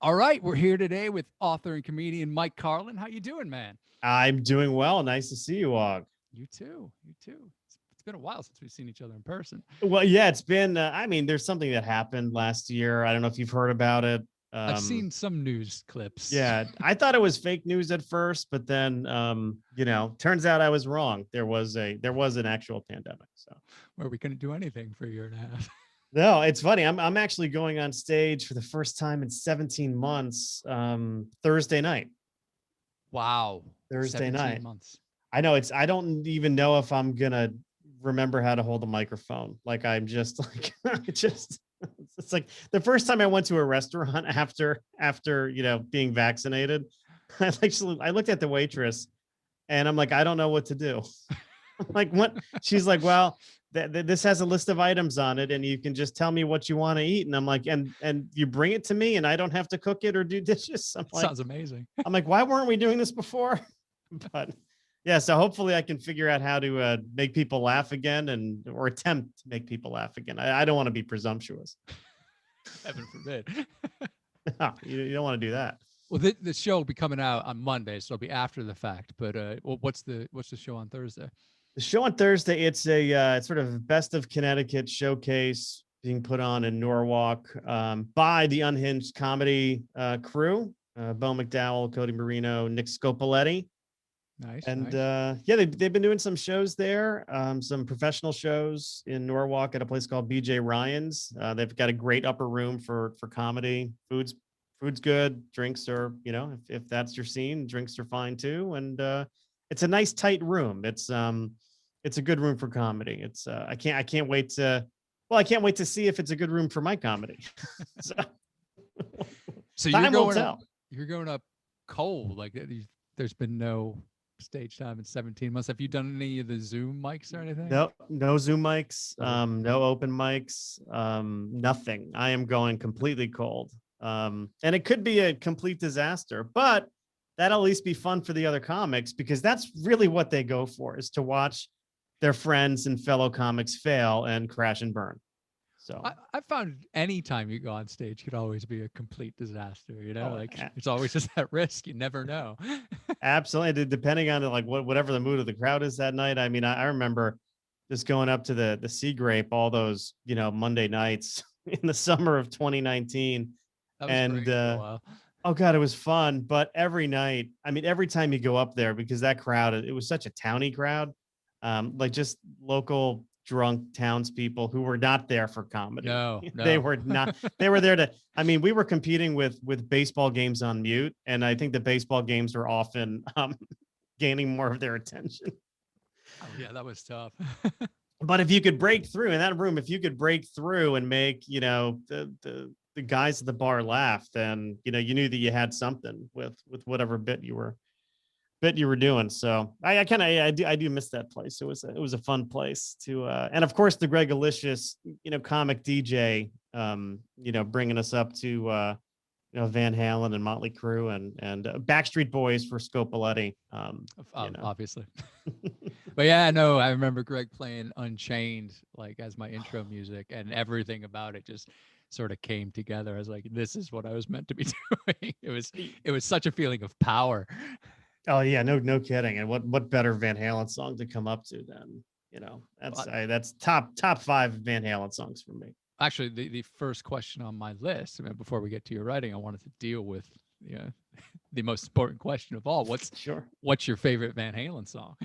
All right, we're here today with author and comedian Mike Carlon. How you doing, man? I'm doing well. Nice to see you, Aug. You too. You too. It's been a while since we've seen each other in person. Well, yeah, it's been. I mean, there's something that happened last year. I don't know if you've heard about it. I've seen some news clips. Yeah, I thought it was fake news at first, but then, turns out I was wrong. There was an actual pandemic. So Where we couldn't do anything for a year and a half. no, it's funny. I'm actually going on stage for the first time in 17 months. Thursday night. Wow. Thursday 17 night. months. I know I don't even know if I'm gonna remember how to hold a microphone. Like I'm just like it's like the first time I went to a restaurant after being vaccinated. I looked at the waitress and I'm like, I don't know what to do. I'm like, what? She's like, well, this has a list of items on it, and you can just tell me what you want to eat. And I'm like, and you bring it to me, and I don't have to cook it or do dishes. Sounds amazing. I'm like, why weren't we doing this before? But yeah, so hopefully I can figure out how to make people laugh again or attempt to make people laugh again. I don't want to be presumptuous. Heaven forbid. No, you don't want to do that. Well, the show will be coming out on Monday, so it'll be after the fact. But what's the show on Thursday? The show on Thursday, it's it's sort of best of Connecticut showcase being put on in Norwalk by the Unhinged comedy crew, Bo McDowell, Cody Marino, Nick Scopoletti. Nice. And nice. they've been doing some shows there, some professional shows in Norwalk at a place called BJ Ryan's. They've got a great upper room for comedy. Food's good. Drinks are, if that's your scene, drinks are fine too. And it's a nice tight room. It's a good room for comedy. It's I can't wait to see if it's a good room for my comedy. So you're going up cold. Like there's been no stage time in 17 months. Have you done any of the Zoom mics or anything? No Zoom mics, no open mics, nothing. I am going completely cold. And it could be a complete disaster, but that'll at least be fun for the other comics, because that's really what they go for, is to watch their friends and fellow comics fail and crash and burn. So I found any time you go on stage could always be a complete disaster. It's always just that risk. You never know. Absolutely. Depending on whatever the mood of the crowd is that night. I mean, I remember just going up to the Sea Grape all those, Monday nights in the summer of 2019. That was great for a while. Oh God, it was fun. But every night, I mean, every time you go up there, because that crowd, it was such a towny crowd, like just local drunk townspeople who were not there for comedy. No. They were not. They were there to. I mean, we were competing with baseball games on mute, and I think the baseball games were often gaining more of their attention. Oh yeah, that was tough. But if you could break through in that room, if you could break through and make the guys at the bar laugh, then you knew that you had something with whatever bit you were doing. So I do miss that place. It was a fun place to and of course the Greg Alicious comic DJ bringing us up to Van Halen and Motley Crue and Backstreet Boys for Scopoletti. Obviously. But yeah, no, I remember Greg playing Unchained like as my intro music, and everything about it just sort of came together. I was like, this is what I was meant to be doing. It was such a feeling of power. Oh yeah, no kidding. And what better Van Halen song to come up to than that's top 5 Van Halen songs for me. Actually, the first question on my list, before we get to your writing, I wanted to deal with the most important question of all. What's your favorite Van Halen song?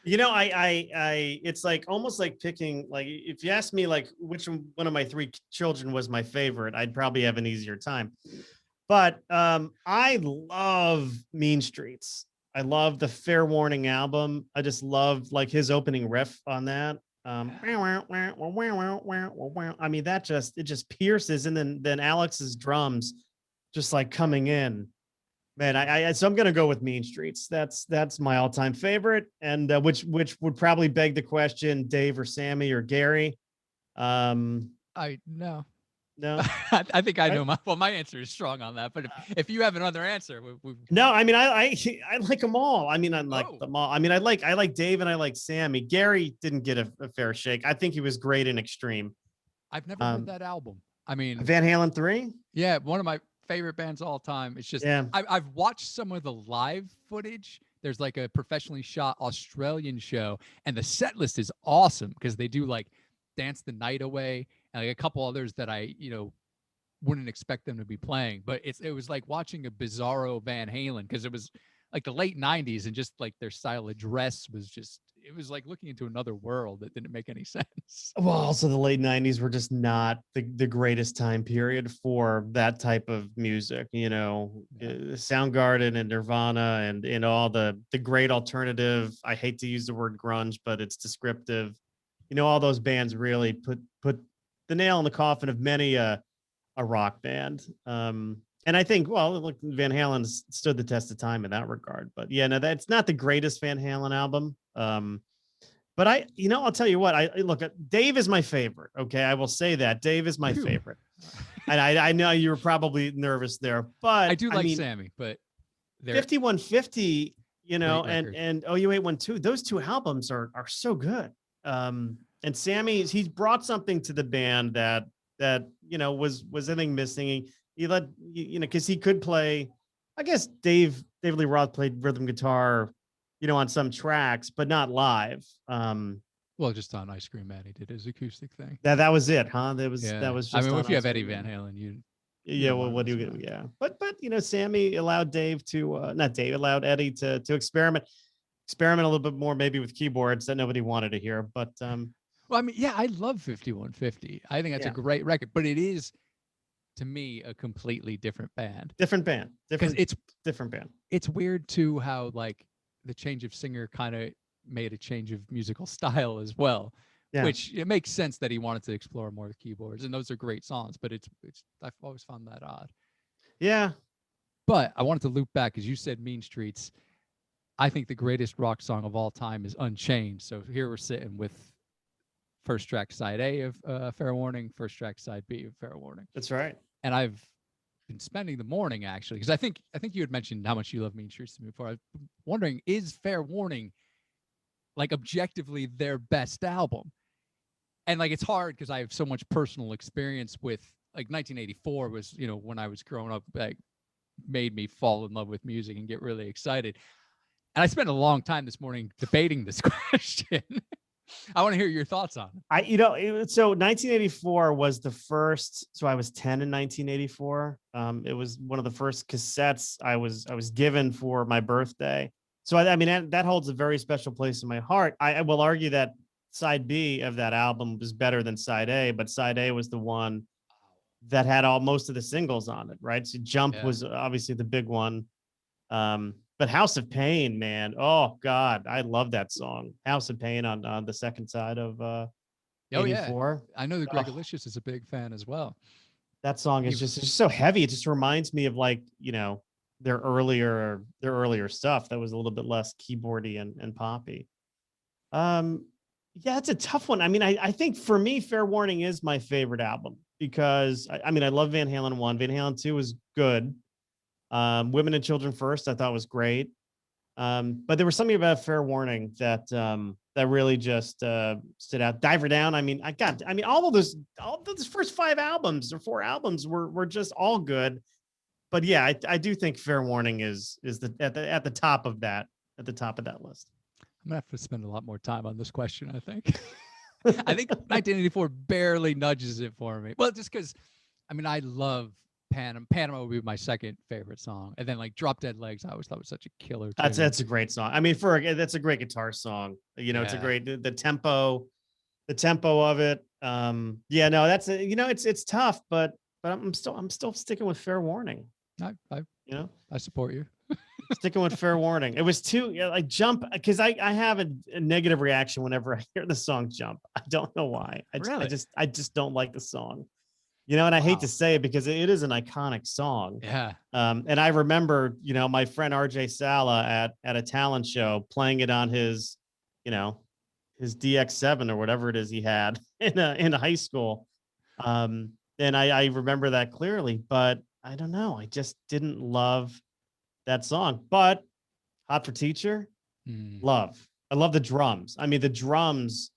I it's like almost like picking, like if you ask me like which one of my 3 children was my favorite, I'd probably have an easier time. But I love Mean Streets. I love the Fair Warning album. I just love like his opening riff on that. I mean, it just pierces, and then Alex's drums just like coming in. Man, so I'm gonna go with Mean Streets. That's my all-time favorite, and which would probably beg the question, Dave or Sammy or Gary. No. No, I think I know my answer is strong on that. But if you have another answer, no. I mean, I like them all. I mean, I like them all. I mean, I like Dave and I like Sammy. Gary didn't get a fair shake. I think he was great in Extreme. I've never heard that album. I mean, Van Halen 3. Yeah, one of my favorite bands all time. It's just Yeah. I've watched some of the live footage. There's like a professionally shot Australian show, and the set list is awesome because they do like Dance the Night Away and like a couple others that I, wouldn't expect them to be playing. But it was like watching a bizarro Van Halen because it was like the late 90s and just like their style of dress was just, it was like looking into another world that didn't make any sense. Well, also the late 90s were just not the greatest time period for that type of music, Soundgarden and Nirvana and all the great alternative. I hate to use the word grunge, but it's descriptive. All those bands really put the nail in the coffin of many a rock band. And I think, well, look, Van Halen stood the test of time in that regard. But yeah, no, that's not the greatest Van Halen album. But I'll tell you what, I look at Dave is my favorite. Okay. I will say that Dave is my favorite. And I know you were probably nervous there, but I do like Sammy, but 5150, and Oh You Ain't One Too, those two albums are so good. And Sammy, he's brought something to the band that was I think missing. He let because he could play. I guess David Lee Roth played rhythm guitar, on some tracks, but not live. Well, just on Ice Cream Man, he did his acoustic thing. That was it, huh? That was just. I mean, if you have Eddie Van Halen, well, what do you get? Yeah, but Sammy allowed Eddie to experiment a little bit more, maybe with keyboards that nobody wanted to hear. But well, I mean, yeah, I love 5150. I think that's a great record, but it is, to me, a completely different band. Because it's different band. It's weird too how like the change of singer kind of made a change of musical style as well. Yeah. Which it makes sense that he wanted to explore more with keyboards, and those are great songs. But it's I've always found that odd. Yeah. But I wanted to loop back, as you said, Mean Streets. I think the greatest rock song of all time is Unchained. So here we're sitting with first track side A of Fair Warning, first track side B of Fair Warning. That's right. And I've been spending the morning actually, because I think you had mentioned how much you love Mean Streets to me before. I was wondering, is Fair Warning like objectively their best album? And like it's hard because I have so much personal experience with like 1984 was, when I was growing up, like made me fall in love with music and get really excited. And I spent a long time this morning debating this question. I want to hear your thoughts on it. So 1984 was the first. So I was 10 in 1984. It was one of the first cassettes I was given for my birthday. So I mean that holds a very special place in my heart. I will argue that side B of that album was better than side A, but side A was the one that had most of the singles on it, right? So Jump was obviously the big one. But House of Pain, man. Oh God, I love that song. House of Pain on the second side of 84. I know that Greg Alicious is a big fan as well. That song is just so heavy. It just reminds me of like, their earlier stuff that was a little bit less keyboardy and poppy. Yeah, it's a tough one. I mean, I think for me, Fair Warning is my favorite album because I love Van Halen 1. Van Halen 2 was good. Women and Children First, I thought was great. But there was something about Fair Warning that really just stood out. Diver Down. All those first 5 albums or 4 albums were just all good. But yeah, I do think Fair Warning is at the top of that list. I'm gonna have to spend a lot more time on this question, I think. I think 1984 barely nudges it for me. Well, just because, I love Panama would be my second favorite song, and then like Drop Dead Legs, I always thought was such a killer tune. That's a great song. That's a great guitar song. It's a great the tempo of it. It's tough, but I'm still sticking with Fair Warning. I support you. Sticking with Fair Warning. It was too like Jump, because I have a negative reaction whenever I hear the song Jump. I don't know why. I just don't like the song. And I hate to say it because it is an iconic song. Yeah. And I remember, my friend RJ Sala at a talent show playing it on his DX7 or whatever it is he had in high school. And I remember that clearly, but I don't know. I just didn't love that song. But Hot for Teacher, love. I love the drums. The drums.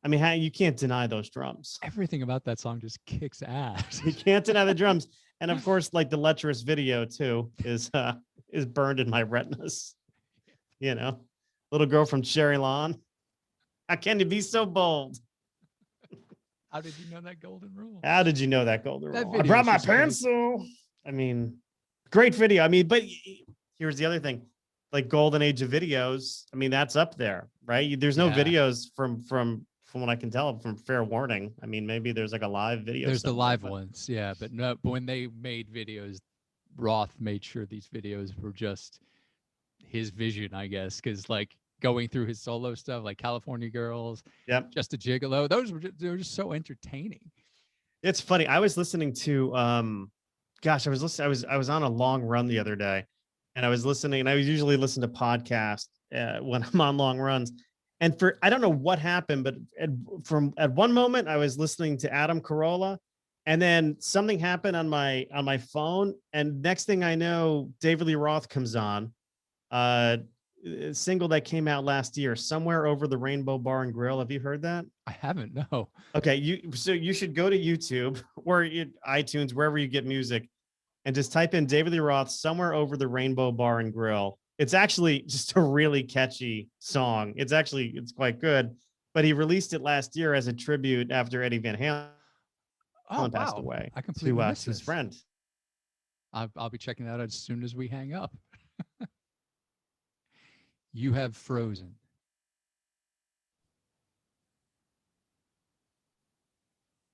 You can't deny those drums. Everything about that song just kicks ass. You can't deny the drums. And of course, like the lecherous video too is burned in my retinas. You know, little girl from Cherry Lawn. How can you be so bold? How did you know that golden rule? How did you know that golden That rule? I video brought is my just great. pencil. I mean, great video. I mean, but here's the other thing. Like golden age of videos, I mean, that's up there, right? There's no Yeah. videos from what I can tell from Fair Warning. I mean, maybe there's like a live video. There's the somewhere, live but ones, yeah, but no. But when they made videos, Roth made sure these videos were just his vision, I guess, because like going through his solo stuff, like California Girls, Yep. Just a Gigolo, those were they were just so entertaining. It's funny. I was listening to gosh, I was on a long run the other day, and I was listening, and I usually listen to podcasts when I'm on long runs. And for I don't know what happened, but at one moment I was listening to Adam Carolla, and then something happened on my phone, and next thing I know, David Lee Roth comes on. A single that came out last year, Somewhere Over the Rainbow Bar and Grill. Have you heard that? I haven't, no. Okay, you should go to YouTube or iTunes, wherever you get music, and just type in David Lee Roth, Somewhere Over the Rainbow Bar and Grill. It's actually just a really catchy song. It's quite good, but he released it last year as a tribute after Eddie Van Halen Oh passed wow, away I completely missed to his this. friend. I'll be checking that out as soon as we hang up. You have frozen.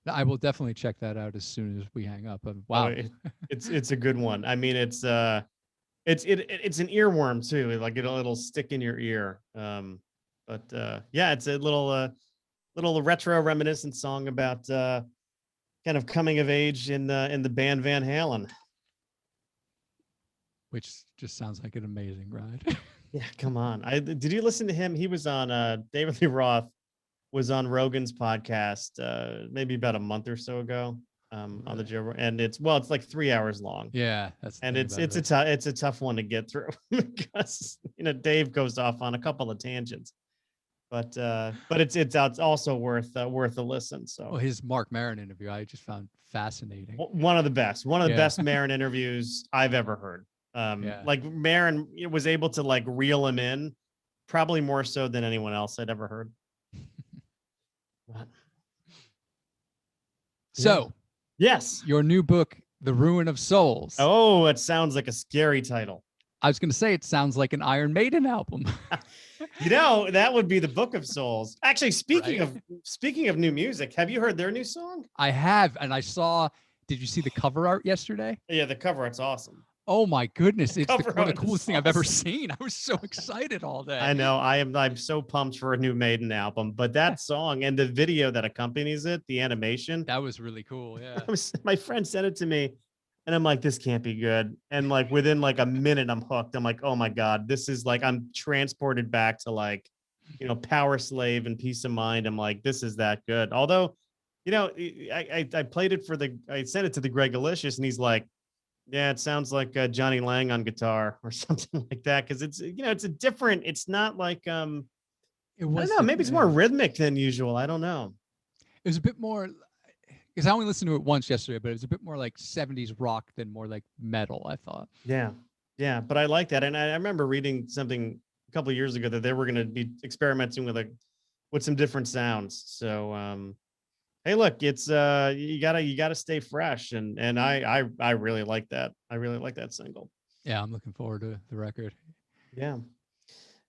I will definitely check that out as soon as we hang up. Wow, It's a good one. I mean, it's an earworm too. Like it'll stick in your ear. But yeah, it's a little retro reminiscent song about kind of coming of age in the band Van Halen. which just sounds like an amazing ride. Yeah, come on. Did you listen to him? He was on David Lee Roth was on Rogan's podcast maybe about a month or so ago on the Joe, and it's like 3 hours long. Yeah, it's a tough one to get through because Dave goes off on a couple of tangents, but it's also worth a listen. So well, his Mark Maron interview I just found fascinating. one of the best Maron interviews I've ever heard. Like Maron was able to like reel him in, probably more so than anyone else I'd ever heard. So, yes, your new book, The Rune of Souls. Oh, it sounds like a scary title. I was going to say it sounds like an Iron Maiden album. That would be the Book of Souls. Actually, speaking of new music, have you heard their new song? I have, and I saw. Did you see the cover art yesterday? Yeah, the cover art's awesome. Oh my goodness! It's one of the coolest thing I've ever awesome. seen. I was so excited all day. I know. I'm so pumped for a new Maiden album, but that song and the video that accompanies it, the animation, that was really cool. Yeah. My friend sent it to me, and I'm like, this can't be good. And like within like a minute, I'm hooked. I'm like, oh my god, this is like I'm transported back to like, Power Slave and Peace of Mind. I'm like, this is that good. Although, I played it I sent it to the Greg Alicious, and he's like, yeah, it sounds like Johnny Lang on guitar or something like that. Cause it's, it's not like, I don't know, maybe it's more rhythmic than usual. I don't know. It was a bit more, because I only listened to it once yesterday, but it was a bit more like 70s rock than more like metal, I thought. Yeah. Yeah. But I like that. And I remember reading something a couple of years ago that they were going to be experimenting with some different sounds. So, hey, look, it's you gotta stay fresh, and I really like that. I really like that single. Yeah, I'm looking forward to the record. Yeah,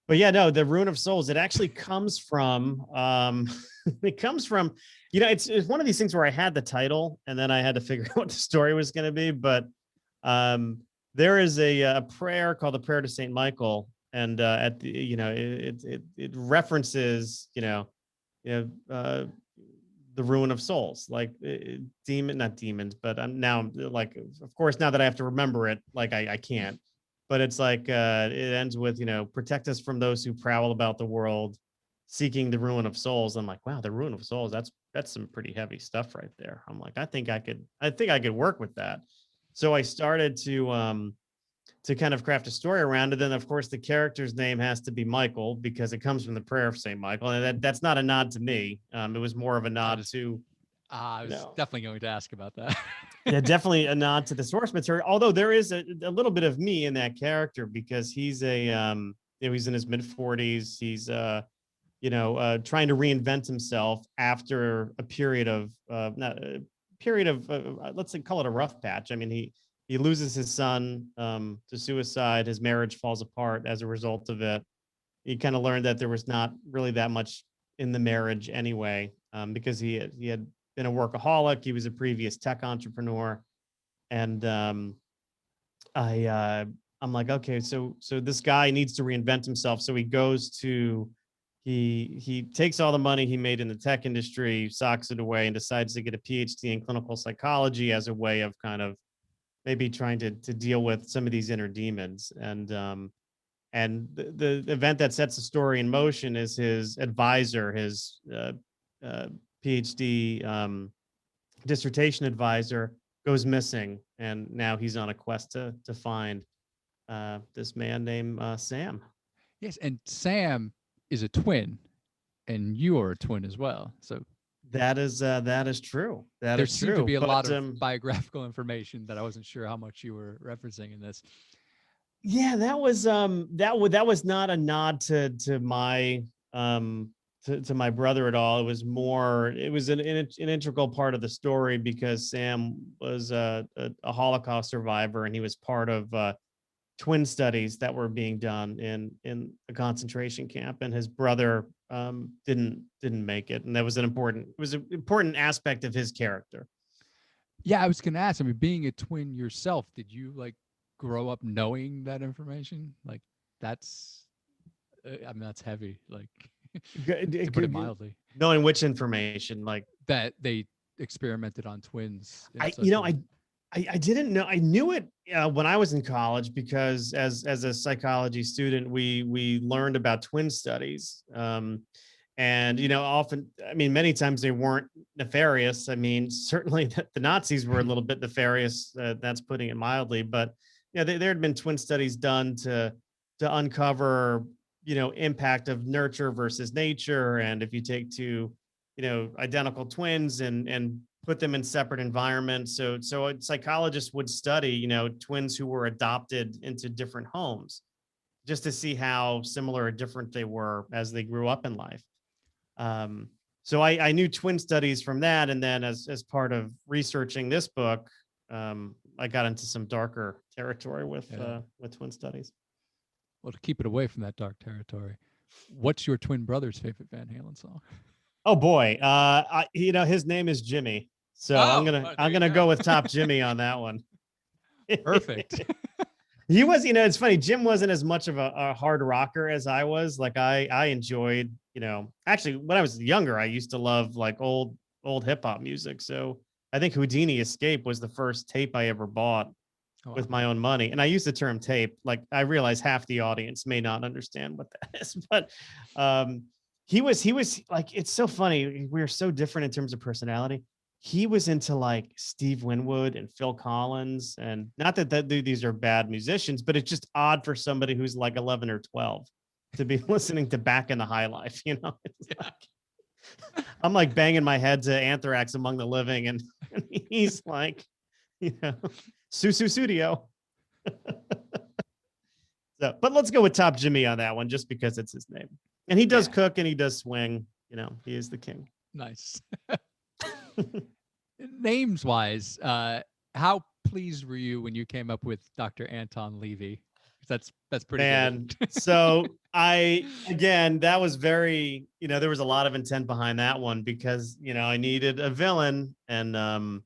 but yeah, no, the Rune of Souls. It actually comes from it's one of these things where I had the title and then I had to figure out what the story was going to be. But there is a prayer called the Prayer to Saint Michael, and at the it references the Rune of Souls, like not demons, but I'm now like, of course, now that I have to remember it, like I can't, but it's like, it ends with, protect us from those who prowl about the world, seeking the Rune of Souls. I'm like, wow, the Rune of Souls, that's some pretty heavy stuff right there. I'm like, I think I could work with that. So I started to kind of craft a story around it. Then, of course, the character's name has to be Michael because it comes from the prayer of Saint Michael, and that's not a nod to me. It was more of a nod to. I was definitely going to ask about that. Yeah, definitely a nod to the source material. Although there is a little bit of me in that character because he's he's in his mid-40s. He's trying to reinvent himself after a period of not a period of let's say call it a rough patch. I mean, he loses his son to suicide. His marriage falls apart as a result of it. He kind of learned that there was not really that much in the marriage anyway, because he had been a workaholic. He was a previous tech entrepreneur, and I'm like, okay, so this guy needs to reinvent himself. So he takes all the money he made in the tech industry, socks it away, and decides to get a PhD in clinical psychology as a way of kind of maybe trying to deal with some of these inner demons. And the event that sets the story in motion is his advisor, his PhD dissertation advisor, goes missing, and now he's on a quest to find this man named Sam. Yes, and Sam is a twin, and you are a twin as well. So that is true. That there is seemed true. to be a But, lot of biographical information that I wasn't sure how much you were referencing in this. yeah, that was not a nod to my to my brother at all. It was more, it was an integral part of the story because Sam was a Holocaust survivor, and he was part of twin studies that were being done in a concentration camp, and his brother didn't make it, and that was an important aspect of his character. Yeah, I was gonna ask. I mean, being a twin yourself, did you like grow up knowing that information? Like, that's, I mean, that's heavy. Like, to put it mildly. Knowing which information, like that they experimented on twins. I didn't know. I knew it when I was in college because as a psychology student, we learned about twin studies. And often, I mean, many times they weren't nefarious. I mean, certainly the Nazis were a little bit nefarious. That's putting it mildly. But there had been twin studies done to uncover impact of nurture versus nature, and if you take two identical twins and put them in separate environments. So a psychologist would study, twins who were adopted into different homes just to see how similar or different they were as they grew up in life. So I knew twin studies from that. And then as part of researching this book, I got into some darker territory with twin studies. Well, to keep it away from that dark territory, what's your twin brother's favorite Van Halen song? Oh boy, his name is Jimmy, so I'm gonna go with Top Jimmy on that one. Perfect. He was, it's funny. Jim wasn't as much of a hard rocker as I was. Like I enjoyed, actually when I was younger, I used to love like old hip hop music. So I think Houdini Escape was the first tape I ever bought with my own money. And I use the term tape. Like I realize half the audience may not understand what that is, but he was like, it's so funny. We're so different in terms of personality. He was into like Steve Winwood and Phil Collins, and not that these are bad musicians, but it's just odd for somebody who's like 11 or 12 to be listening to Back in the High Life. It's like, I'm like banging my head to Anthrax Among the Living, and he's like, Susu Studio. So, but let's go with Top Jimmy on that one, just because it's his name, and he does cook and he does swing. He is the king. Nice. Names wise, how pleased were you when you came up with Dr. Anton Levy? That's pretty good. So that was very, there was a lot of intent behind that one because, I needed a villain, and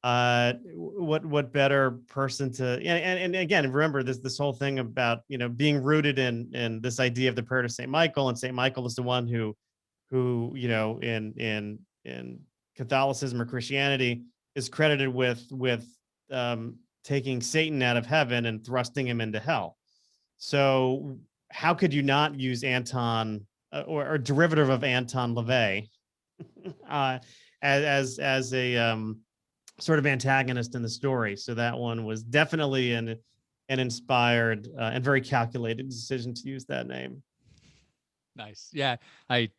what better person to, and again, remember this whole thing about, being rooted in this idea of the prayer to St. Michael, and St. Michael is the one who, in Catholicism or Christianity is credited with taking Satan out of heaven and thrusting him into hell. So how could you not use Anton or derivative of Anton LaVey as a sort of antagonist in the story? So that one was definitely an inspired and very calculated decision to use that name. Nice. Yeah, I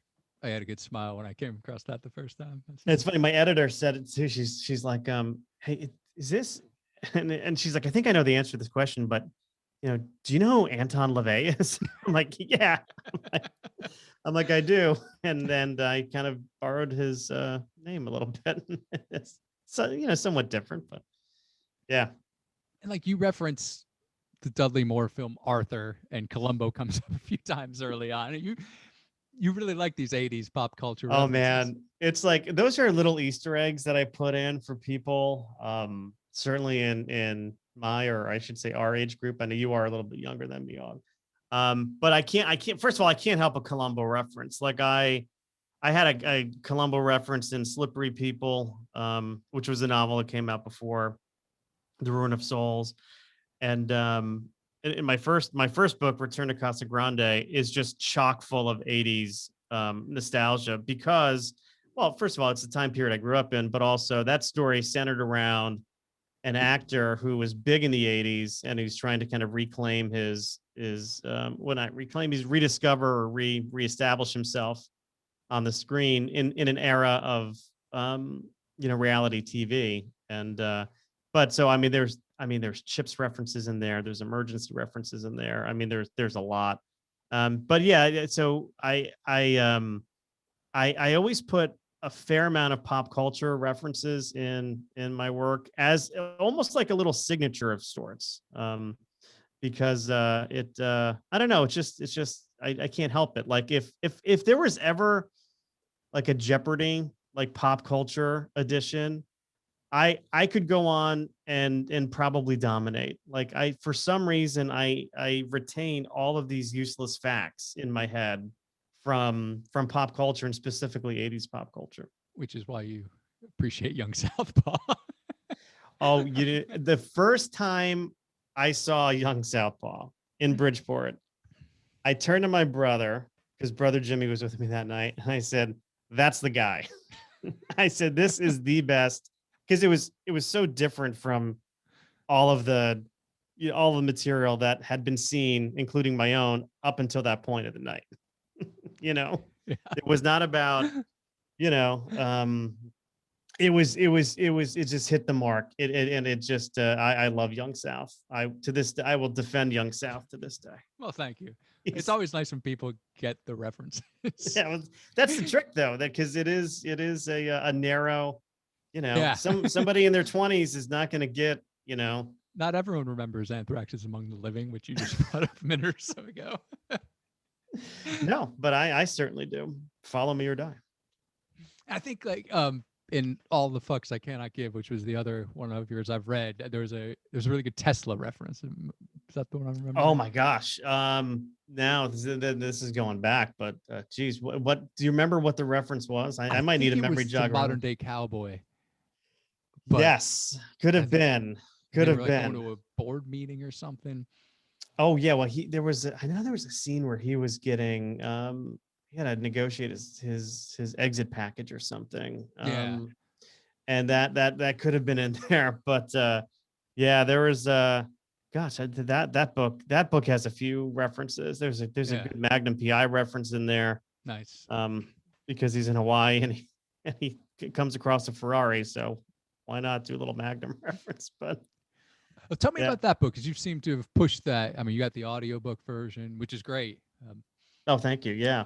I had a good smile when I came across that the first time. It's funny. My editor said it too. She's like, hey, is this? And she's like, I think I know the answer to this question, but do you know who Anton LaVey is? I'm like, yeah. I'm like, I do. And then I kind of borrowed his name a little bit. It's somewhat different, but yeah. And like you reference the Dudley Moore film Arthur, and Columbo comes up a few times early on. You really like these 80s pop culture Oh references. man, it's like those are little Easter eggs that I put in for people. Certainly in my, or I should say our age group. I know you are a little bit younger than me, Aug. But I can't. First of all, I can't help a Columbo reference. Like I had a Columbo reference in Slippery People, which was a novel that came out before The Rune of Souls, and in my first book, Return to Casa Grande, is just chock full of 80s nostalgia because, well, first of all, it's the time period I grew up in, but also that story centered around an actor who was big in the 80s and who's trying to kind of reclaim his well, not reclaim, he's rediscover or reestablish himself on the screen in an era of reality TV. And but so there's Chips references in there, there's Emergency references in there. I mean, there's a lot. But yeah, so I always put a fair amount of pop culture references in my work as almost like a little signature of sorts. Because I don't know, it's just I can't help it. Like if there was ever like a Jeopardy like pop culture edition, I could go on and probably dominate. Like for some reason I retain all of these useless facts in my head from pop culture, and specifically 80s pop culture. Which is why you appreciate Young Southpaw. Oh, the first time I saw Young Southpaw in Bridgeport, I turned to my brother, because brother Jimmy was with me that night, and I said, "That's the guy." I said, "This is the best," because it was so different from all of the all the material that had been seen, including my own, up until that point of the night. Yeah. It was not about it just hit the mark. It just I love Young South. I will defend Young South to this day. Well, thank you. It's always nice when people get the references. Yeah, well, that's the trick though, that because it is a narrow, somebody in their 20s is not going to get, Not everyone remembers Anthrax is Among the Living, which you just brought up a minute or so ago. No, but I certainly do. Follow Me or Die. I think like in All the Fucks I Cannot Give, which was the other one of yours I've read, there's a really good Tesla reference. Is that the one I remember? Oh my gosh. Now this is going back, but geez, what do you remember what the reference was? I might need a memory jog. Modern Day Cowboy. Yes, could have been. Could have been going to a board meeting or something. Oh yeah, well I know there was a scene where he was getting he had to negotiate his exit package or something. Yeah. And that could have been in there, but yeah, there was gosh, that book has a few references. There's a good Magnum PI reference in there. Nice. Because he's in Hawaii and he comes across a Ferrari, so why not do a little Magnum reference? But well, tell me about that book, because you seem to have pushed that. I mean, you got the audiobook version, which is great. Oh, thank you. Yeah.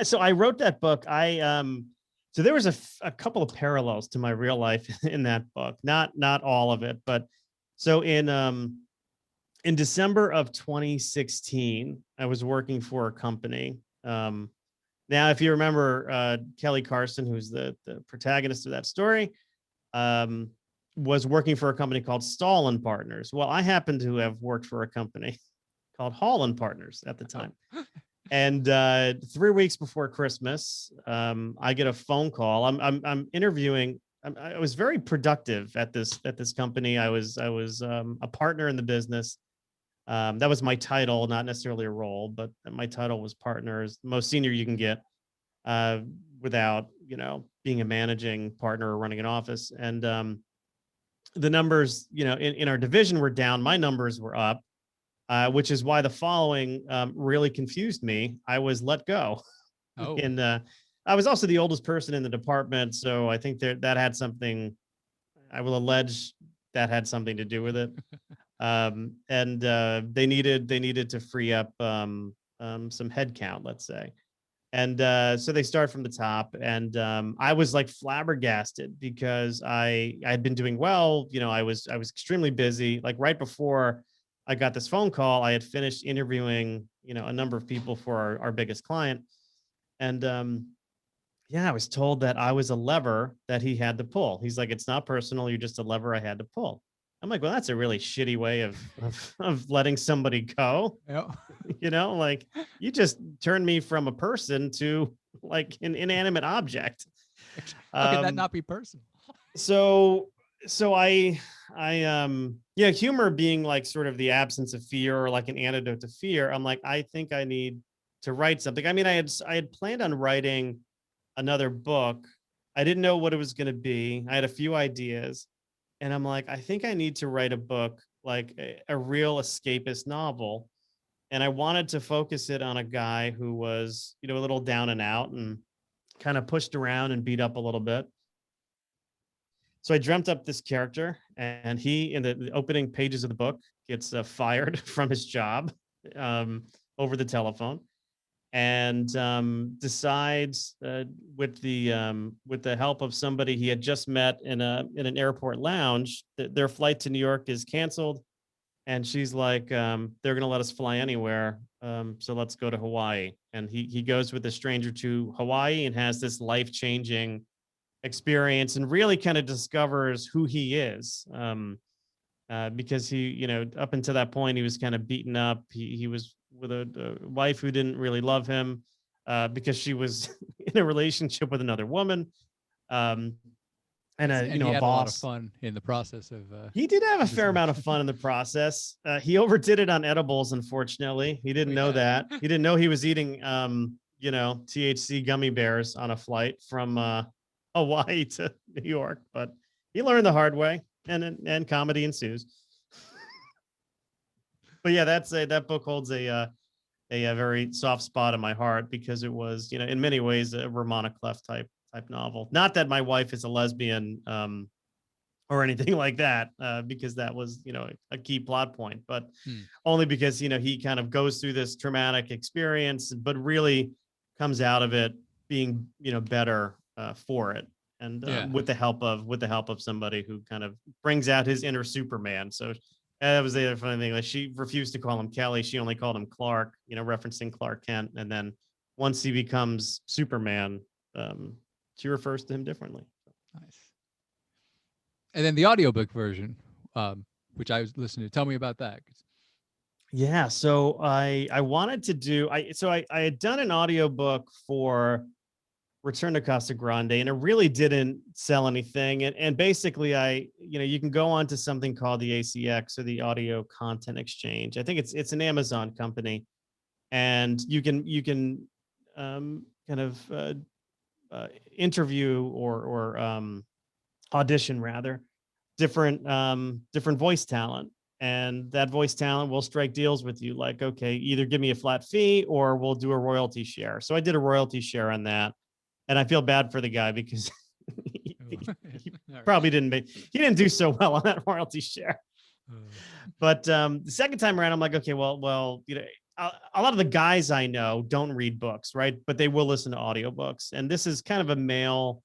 So I wrote that book. So there was a couple of parallels to my real life in that book. Not all of it, but so in December of 2016, I was working for a company. Now, if you remember, Kelly Carson, who's the protagonist of that story, was working for a company called Stahl and Partners. Well, I happened to have worked for a company called Hall and Partners at the time. And 3 weeks before Christmas, I get a phone call. I'm interviewing. I was very productive at this company. I was a partner in the business. That was my title, not necessarily a role, but my title was partner, is the most senior you can get without being a managing partner or running an office. And the numbers in our division were down. My numbers were up. Which is why the following really confused me. I was let go I was also the oldest person in the department, so I think that had something. I will allege that had something to do with it. And they needed to free up some head count, let's say. And so they start from the top, and I was like flabbergasted because I had been doing well. You know, I was extremely busy. Like right before I got this phone call, I had finished interviewing, you know, a number of people for our biggest client, and yeah, I was told that I was a lever that he had to pull. He's like, it's not personal. You're just a lever I had to pull. I'm like, well, that's a really shitty way of letting somebody go. Yeah. You know, like you just turned me from a person to like an inanimate object. How could that Um, not be personal? so yeah, humor being like sort of the absence of fear or like an antidote to fear. I'm like, I think I need to write something. I mean, I had planned on writing another book. I didn't know what it was going to be. I had a few ideas, and I'm like, I think I need to write a book, like a real escapist novel. And I wanted to focus it on a guy who was, you know, a little down and out and kind of pushed around and beat up a little bit. So I dreamt up this character, and he, in the opening pages of the book, gets fired from his job um, over the telephone, and decides with the help of somebody he had just met in an airport lounge that their flight to New York is canceled, and she's like, they're going to let us fly anywhere, so let's go to Hawaii. And he goes with a stranger to Hawaii and has this life-changing experience and really kind of discovers who he is. Because he, you know, up until that point, he was kind of beaten up. He was with a wife who didn't really love him because she was in a relationship with another woman. And And he a had a lot of boss. fun in the process of. He did have a his fair amount of life. fun in the process. He overdid it on edibles, unfortunately. He didn't know Yeah. that. He didn't know he was eating, you know, THC gummy bears on a flight from Hawaii to New York, but he learned the hard way, and comedy ensues. But yeah, that book holds a very soft spot in my heart because it was, you know, in many ways a Ramona Clef type novel. Not that my wife is a lesbian or anything like that, because that was, you know, a key plot point, but only because, you know, he kind of goes through this traumatic experience, but really comes out of it being, you know, better for it. And Yeah. with the help of somebody who kind of brings out his inner Superman. So that was the other funny thing. Like she refused to call him Kelly. She only called him Clark, you know, referencing Clark Kent. And then once he becomes Superman, she refers to him differently. Nice. And then the audiobook version, which I was listening to. Tell me about that. Yeah, so I wanted to do I had done an audiobook for Return to Casa Grande, and it really didn't sell anything. And basically you know, you can go on to something called the ACX, or the Audio Content Exchange. I think it's an Amazon company, and you can kind of interview or audition rather different voice talent, and that voice talent will strike deals with you like, okay, either give me a flat fee or we'll do a royalty share. So I did a royalty share on that, and I feel bad for the guy because he probably he didn't do so well on that royalty share. But the second time around, I'm like, okay, well, you know, a lot of the guys I know don't read books, right? But they will listen to audiobooks, and this is kind of a male,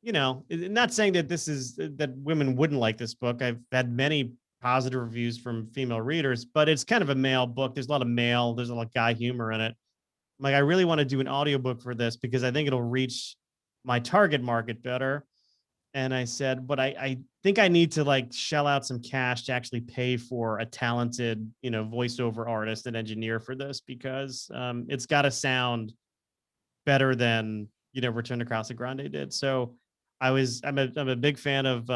you know, not saying that that women wouldn't like this book. I've had many positive reviews from female readers, but it's kind of a male book. There's a lot of guy humor in it. I'm like, I really want to do an audiobook for this because I think it'll reach my target market better. And I said, but I think I need to like shell out some cash to actually pay for a talented, you know, voiceover artist and engineer for this, because it's got to sound better than, you know, Return to Casa Grande did. So I'm a big fan of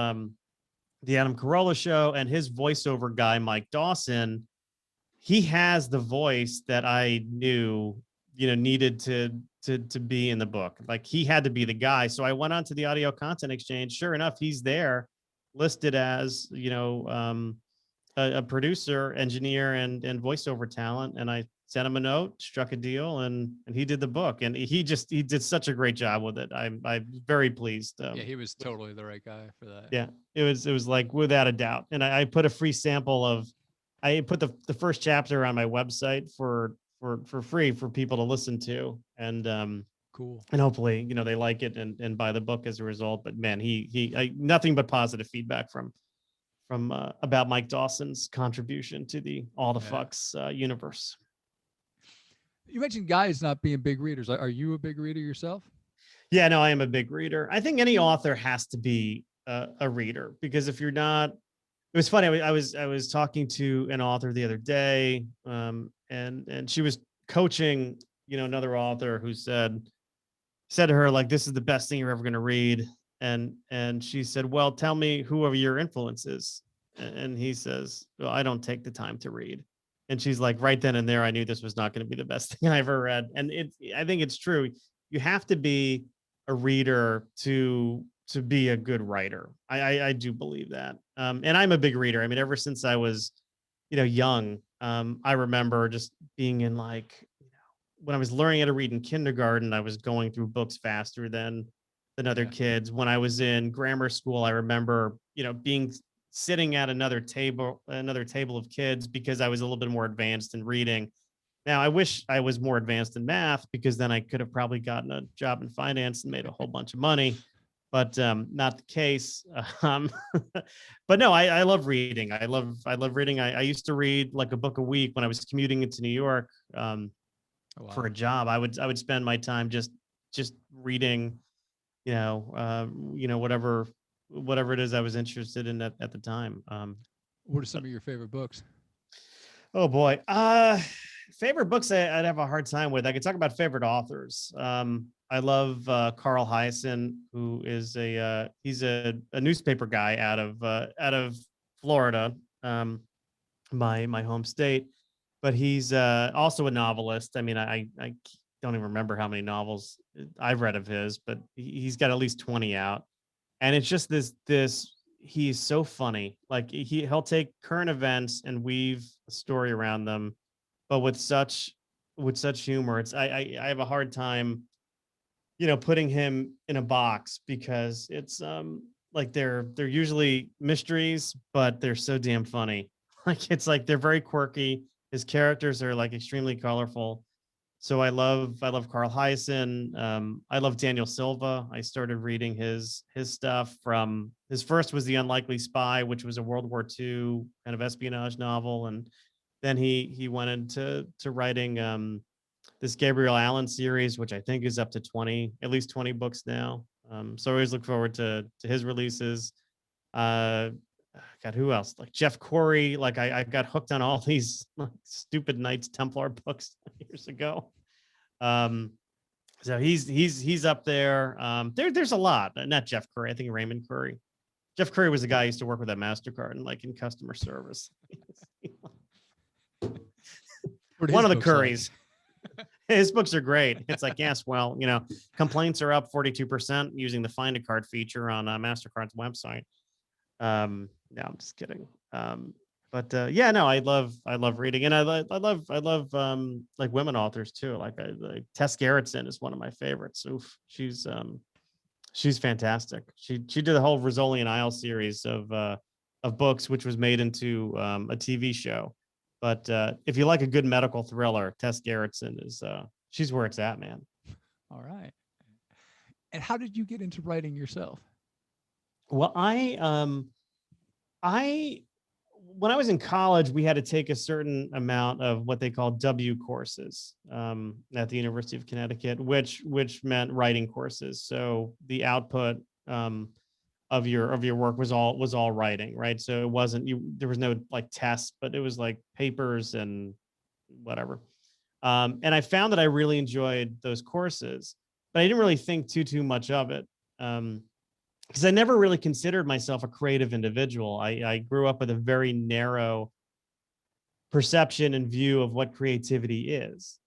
the Adam Carolla show, and his voiceover guy, Mike Dawson. He has the voice that I knew, you know, needed to be in the book. Like he had to be the guy. So I went on to the Audio Content Exchange. Sure enough, he's there listed as, you know, a producer, engineer, and voiceover talent. And I sent him a note, struck a deal, and he did the book, and he did such a great job with it. I'm very pleased. Yeah, he was totally the right guy for that. Yeah, it was like without a doubt. And I put a free sample of, I put the first chapter on my website for free for people to listen to, Cool. and hopefully they like it and buy the book as a result. But man, nothing but positive feedback from about Mike Dawson's contribution to the All the Fucks universe. You mentioned guys not being big readers. Are you a big reader yourself? Yeah, no, I am a big reader. I think any author has to be a reader, because if you're not, it was funny. I was talking to an author the other day, and she was coaching, another author who said to her, like, this is the best thing you're ever going to read. And she said, well, tell me who are your influences. And he says, well, I don't take the time to read. And she's like, right then and there, I knew this was not going to be the best thing I ever read. And I think it's true. You have to be a reader to be a good writer. I do believe that. And I'm a big reader. I mean, ever since I was, young, I remember just being in, like, when I was learning how to read in kindergarten, I was going through books faster than other kids. When I was in grammar school, I remember, being sitting at another table of kids, because I was a little bit more advanced in reading. Now, I wish I was more advanced in math, because then I could have probably gotten a job in finance and made a whole bunch of money, but not the case. But no, I love reading. I love reading. I used to read like a book a week when I was commuting into New York. For a job. I would spend my time just reading, whatever it is I was interested in at the time. What are some of your favorite books? Oh boy. Favorite books I'd have a hard time with. I could talk about favorite authors. I love Carl Hyacin, who is he's a newspaper guy out of Florida, my home state. But he's also a novelist. I mean, I don't even remember how many novels I've read of his, but he's got at least 20 out. And it's just he's so funny. Like, he'll take current events and weave a story around them, but with such humor. I have a hard time, putting him in a box, because it's like they're usually mysteries, but they're so damn funny. Like, it's like they're very quirky. His characters are like extremely colorful. So I love Carl Hyacin. I love Daniel Silva. I started reading his stuff. From his first was The Unlikely Spy, which was a World War II kind of espionage novel, and then he went into writing this Gabriel Allen series, which I think is up to at least 20 books now. So I always look forward to his releases. God, who else? Like Jeff Corey. Like, I got hooked on all these, like, stupid Knights Templar books years ago. So he's up there. There's a lot. Not Jeff Curry. I think Raymond Curry. Jeff Curry was a guy I used to work with at MasterCard and, like, in customer service. One of the Currys. Like? His books are great. It's like, yes, well, complaints are up 42% using the Find a Card feature on MasterCard's website. No, I'm just kidding. But yeah, no, I love reading, and I love like women authors too. Like Tess Gerritsen is one of my favorites. Oof, she's fantastic. She did the whole Rizzoli and Isle series of books, which was made into a TV show. But if you like a good medical thriller, Tess Gerritsen is she's where it's at, man. All right. And how did you get into writing yourself? Well, when I was in college, we had to take a certain amount of what they call W courses at the University of Connecticut, which meant writing courses. So the output of your work was all writing, right? So it wasn't there was no like tests, but it was like papers and whatever. And I found that I really enjoyed those courses, but I didn't really think too much of it. Because I never really considered myself a creative individual. I grew up with a very narrow perception and view of what creativity is,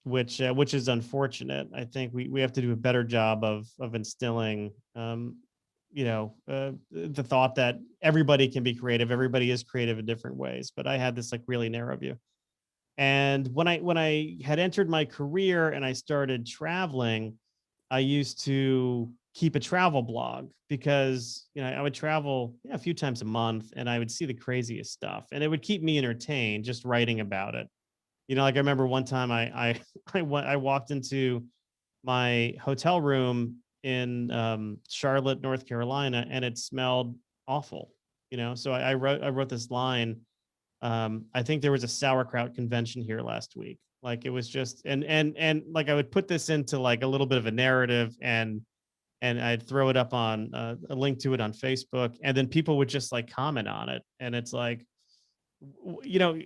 which is unfortunate. I think we have to do a better job of instilling, the thought that everybody can be creative. Everybody is creative in different ways. But I had this like really narrow view. And when I had entered my career and I started traveling, I used to keep a travel blog because, I would travel a few times a month and I would see the craziest stuff, and it would keep me entertained just writing about it. Like I remember one time I walked into my hotel room in Charlotte, North Carolina, and it smelled awful. So I wrote this line. I think there was a sauerkraut convention here last week. Like it was just, and like I would put this into like a little bit of a narrative, and I'd throw it up on a link to it on Facebook, and then people would just like comment on it, and it's like, you know,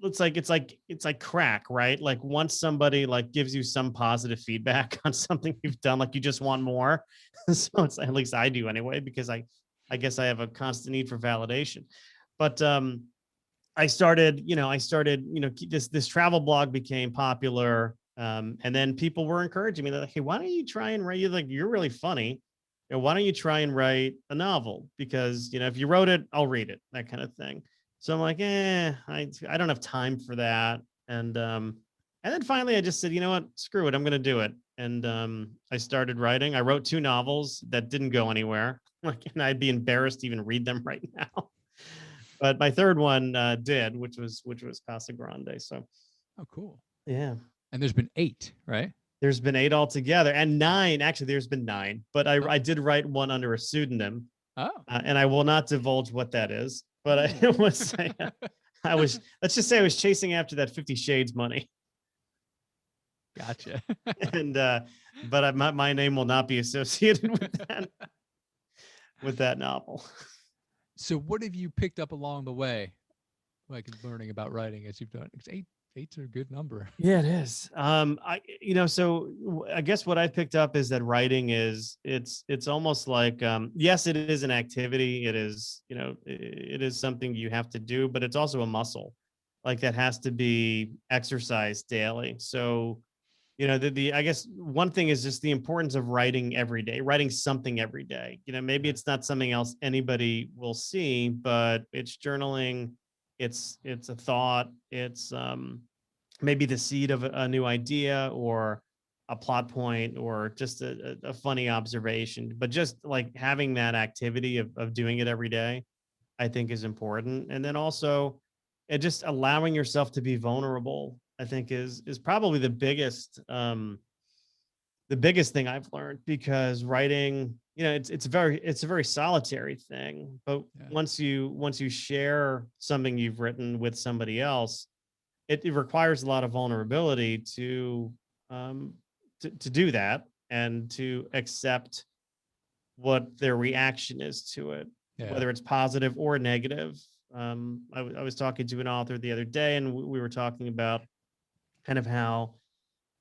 it's like crack, right? Like once somebody like gives you some positive feedback on something you've done, like you just want more. So it's, at least I do anyway, because I guess I have a constant need for validation. But this travel blog became popular. And then people were encouraging me. They're like, hey, why don't you try and write? You're really funny. Why don't you try and write a novel? Because, if you wrote it, I'll read it, that kind of thing. So I'm like, I don't have time for that. And then finally I just said, you know what, screw it. I'm going to do it. And I started writing. I wrote 2 novels that didn't go anywhere. Like, and I'd be embarrassed to even read them right now. But my third one did, which was Casa Grande. So, Oh, cool. yeah. And there's been 8, right? There's been 8 altogether, and 9. Actually, there's been 9, but I did write one under a pseudonym. Oh. And I will not divulge what that is. But I was, let's just say I was chasing after that 50 Shades money. Gotcha. And but my name will not be associated with that novel. So what have you picked up along the way, like learning about writing as you've done? Because eight's a good number. Yeah, it is. So I guess what I picked up is that writing it's almost like, yes, it is an activity. It is, it is something you have to do, but it's also a muscle, like that has to be exercised daily. So, the I guess one thing is just the importance of writing every day, writing something every day. Maybe it's not something else anybody will see, but it's journaling, it's a thought, it's maybe the seed of a new idea or a plot point or just a funny observation. But just like having that activity of doing it every day, I think is important. And then also just allowing yourself to be vulnerable, I think is probably the biggest thing I've learned, because writing, it's a very solitary thing. But Yeah. once you share something you've written with somebody else, it requires a lot of vulnerability to do that and to accept what their reaction is to it, whether it's positive or negative. I was talking to an author the other day, and we were talking about kind of how,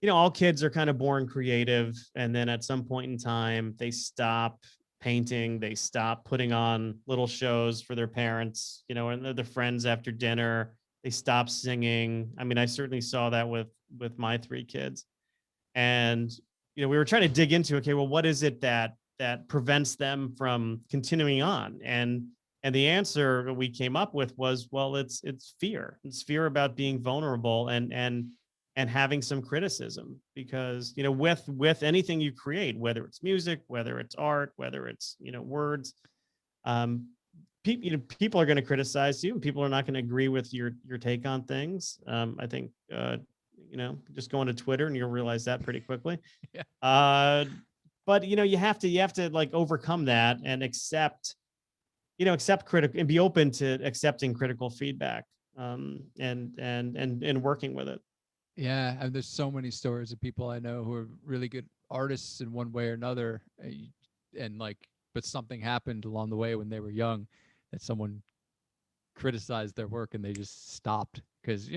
all kids are kind of born creative, and then at some point in time they stop painting, they stop putting on little shows for their parents, and their friends after dinner, they stop singing. I mean, I certainly saw that with my 3 kids. And we were trying to dig into, okay, well, what is it that prevents them from continuing on? And the answer we came up with was, well, it's fear. It's fear about being vulnerable and having some criticism, because with anything you create, whether it's music, whether it's art, whether it's words, people are going to criticize you, and people are not going to agree with your take on things. I think just go onto Twitter and you'll realize that pretty quickly. Yeah. But you have to like overcome that and accept critical, and be open to accepting critical feedback, and working with it. Yeah, and there's so many stories of people I know who are really good artists in one way or another, and like, but something happened along the way when they were young that someone criticized their work and they just stopped, because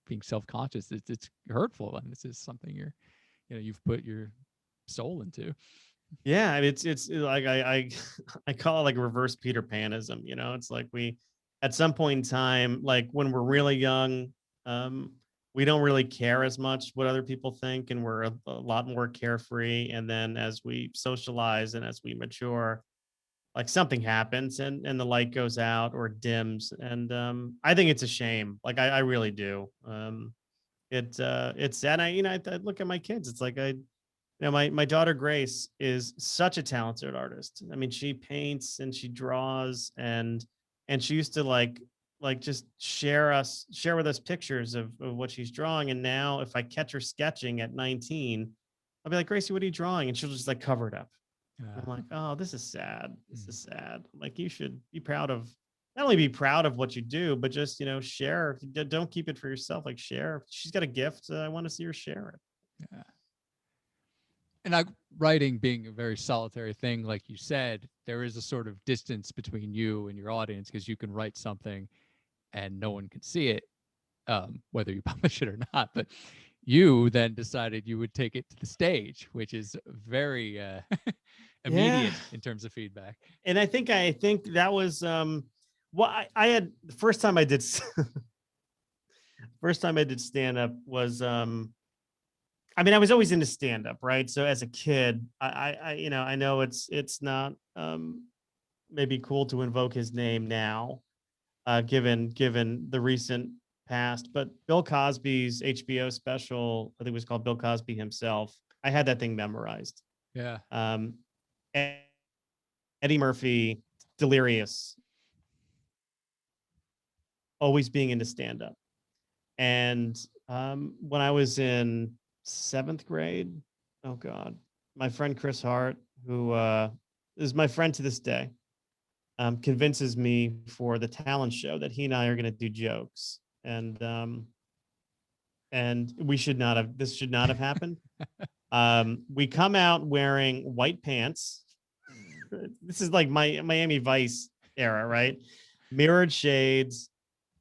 being self-conscious, it's hurtful, and this is something you've put your soul into. Yeah, I mean, it's like I call it like reverse Peter Panism. It's like we, at some point in time, like when we're really young, we don't really care as much what other people think, and we're a lot more carefree. And then as we socialize and as we mature, like something happens and the light goes out or dims. And I think it's a shame. Like I really do. It's sad. I look at my kids. It's like my daughter Grace is such a talented artist. I mean, she paints and she draws and she used to just share with us pictures of what she's drawing. And now if I catch her sketching at 19, I'll be like, Gracie, what are you drawing? And she'll just like cover it up. I'm like, oh, this is sad. This is sad. Like, you should be proud of, not only be proud of what you do, but just, share. Don't keep it for yourself. Like, share. If she's got a gift, I want to see her share it. Yeah. And writing being a very solitary thing, like you said, there is a sort of distance between you and your audience because you can write something and no one can see it, whether you publish it or not. But you then decided you would take it to the stage, which is very immediate in terms of feedback. And I think that was I had the first time I did stand up was I mean, I was always into stand up, right? So as a kid, I know it's not maybe cool to invoke his name now, given the recent past, but Bill Cosby's HBO special, I think it was called Bill Cosby Himself. I had that thing memorized. Yeah. Eddie Murphy, Delirious, always being into stand up. And when I was in 7th grade, oh God, my friend Chris Hart, who is my friend to this day, convinces me for the talent show that he and I are going to do jokes. And this should not have happened. We come out wearing white pants. This is like my Miami Vice era, right? Mirrored shades.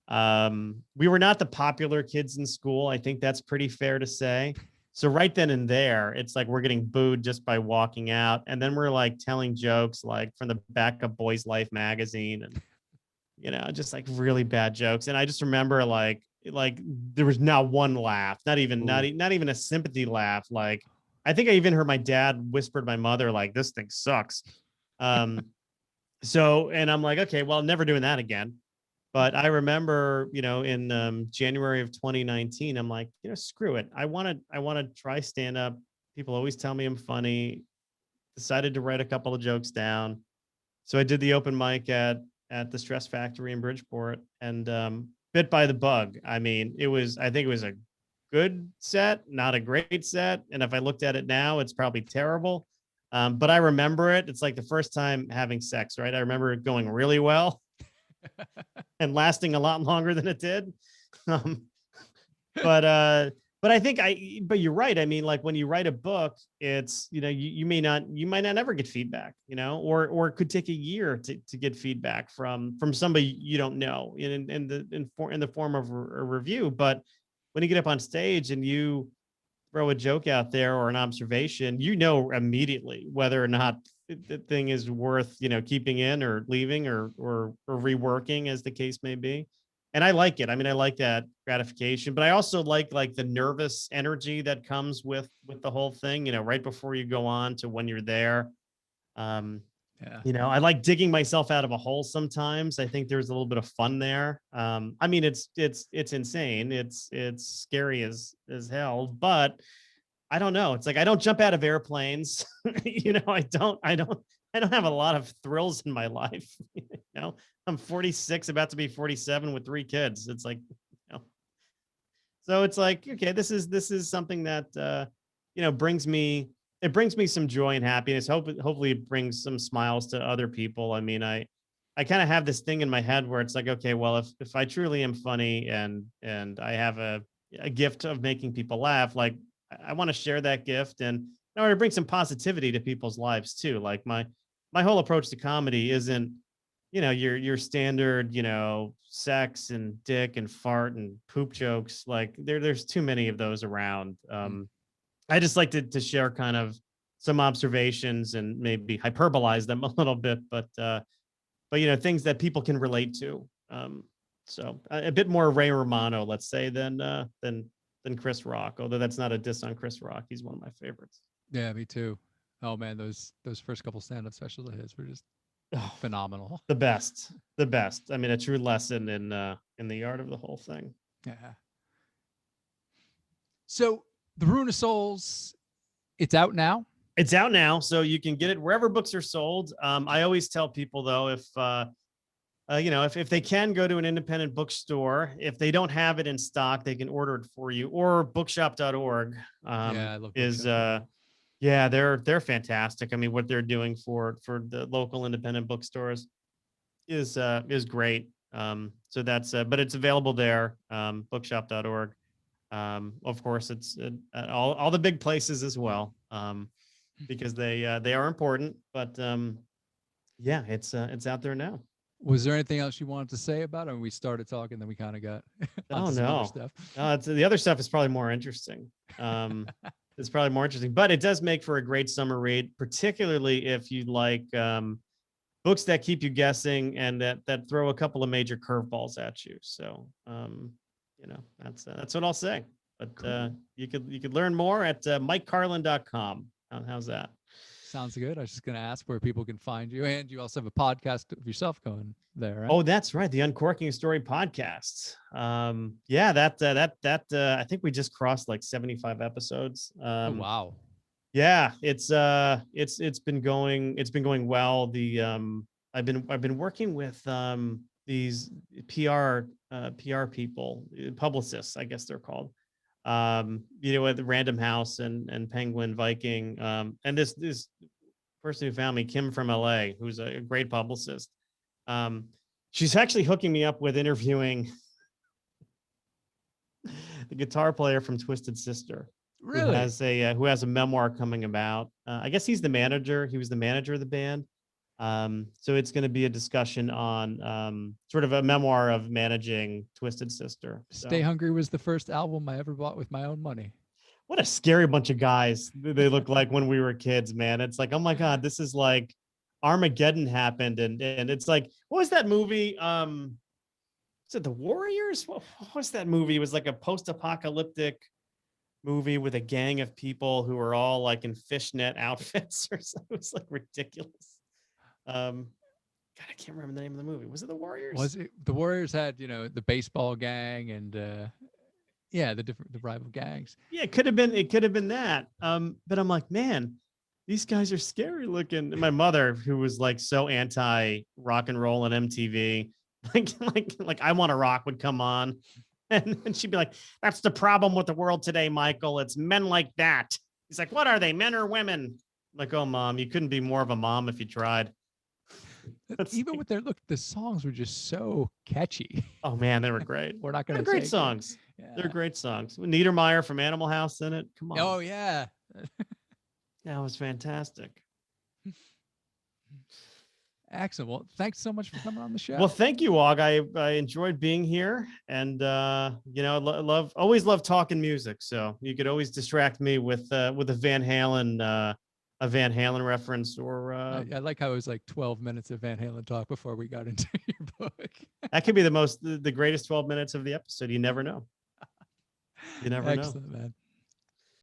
We were not the popular kids in school. I think that's pretty fair to say. So right then and there, it's like we're getting booed just by walking out. And then we're like telling jokes like from the back of Boys Life magazine and, just like really bad jokes. And I just remember like there was not one laugh, not even a sympathy laugh. Like, I think I even heard my dad whisper to my mother, like, this thing sucks. So, and I'm like, okay, well, never doing that again. But I remember, in January of 2019, I'm like, screw it. I want to try stand up. People always tell me I'm funny. Decided to write a couple of jokes down. So I did the open mic at the Stress Factory in Bridgeport and bit by the bug. I mean, I think it was a good set, not a great set. And if I looked at it now, it's probably terrible. But I remember it. It's like the first time having sex, right? I remember it going really well and lasting a lot longer than it did. But I think but you're right. I mean, like when you write a book, it's, you might not ever get feedback, or it could take a year to get feedback from somebody you don't know in the form of a review. But when you get up on stage and you throw a joke out there or an observation, immediately whether or not the thing is worth, keeping in or leaving or reworking, as the case may be. And I like it. I mean, I like that gratification, but I also like the nervous energy that comes with the whole thing, right before you go on to when you're there. I like digging myself out of a hole sometimes. I think there's a little bit of fun there. I mean, it's insane. It's scary as hell, but I don't know. It's like I don't jump out of airplanes. I don't have a lot of thrills in my life. I'm 46, about to be 47 with 3 kids. It's like, so it's like, okay, this is something that brings me some joy and happiness. Hopefully it brings some smiles to other people. I mean, I kind of have this thing in my head where it's like, okay, well, if I truly am funny and I have a gift of making people laugh, like I want to share that gift and I want to bring some positivity to people's lives too. Like my whole approach to comedy isn't, your standard, sex and dick and fart and poop jokes. Like there's too many of those around. I just like to share kind of some observations and maybe hyperbolize them a little bit, but things that people can relate to. So a bit more Ray Romano, let's say, than Chris Rock, although that's not a diss on Chris Rock. He's one of my favorites. Yeah, me too. Oh man, those first couple stand-up specials of his were just Oh, phenomenal. the best. The best. I mean, a true lesson in the art of the whole thing. Yeah. So the Rune of Souls, it's out now. It's out now, so you can get it wherever books are sold. I always tell people though, if if they can go to an independent bookstore, if they don't have it in stock, they can order it for you. Or bookshop.org Yeah, I love is Bookshop. yeah, they're fantastic. I mean, what they're doing for the local independent bookstores is great. So that's but it's available there. Bookshop.org. Of course, it's at all the big places as well. Because they are important. But yeah, it's out there now. Was there anything else you wanted to say about it? We started talking, then we kind of got Oh onto some other no, stuff. it's, the other stuff is probably more interesting. It's probably more interesting, but it does make for a great summer read, particularly if you like books that keep you guessing and that throw a couple of major curveballs at you. So that's what I'll say. But Cool. you could learn more at MikeCarlon.com. How's that? Sounds good. I was just going to ask where people can find you. And you also have a podcast of yourself going there, right? Oh, that's right. The Uncorking A Story podcast. Yeah, that I think we just crossed like 75 episodes. Oh, wow. Yeah, it's been going well. The I've been working with these PR people, publicists, I guess they're called. At the Random House and Penguin Viking. And this person who found me, Kim from LA, who's a great publicist. She's actually hooking me up with interviewing the guitar player from Twisted Sister, Really? who has a memoir coming about. I guess he's the manager. He was the manager of the band. So it's going to be a discussion on sort of a memoir of managing Twisted Sister. Stay Hungry was the first album I ever bought with my own money. What a scary bunch of guys they look like when we were kids, man. It's like, oh my God, this is like Armageddon happened. And it's like, what was that movie? Was it The Warriors? What was that movie? It was like a post-apocalyptic movie with a gang of people who were all like in fishnet outfits or something. It was like ridiculous. God, I can't remember the name of the movie. Was it The Warriors? Was it the Warriors had, the baseball gang and yeah, the rival gangs. Yeah, it could have been that. But I'm like, man, these guys are scary looking. And my mother, who was like so anti rock and roll and MTV, like I Want to Rock would come on, and she'd be like, "That's the problem with the world today, Michael. It's men like that." He's like, "What are they, men or women?" I'm like, "Oh, Mom, you couldn't be more of a mom if you tried." Even with their look, the songs were just so catchy. Oh man, they were great. We're not going to great songs. Yeah. They're great songs. With Niedermeyer from Animal House in it. Come on. Oh yeah. That was fantastic. Excellent. Well, thanks so much for coming on the show. Well, thank you, Aug. I enjoyed being here, and always love talking music. So you could always distract me with a Van Halen reference, or I like how it was like 12 minutes of Van Halen talk before we got into your book. That could be the greatest 12 minutes of the episode. You never know. You never know. Excellent, man.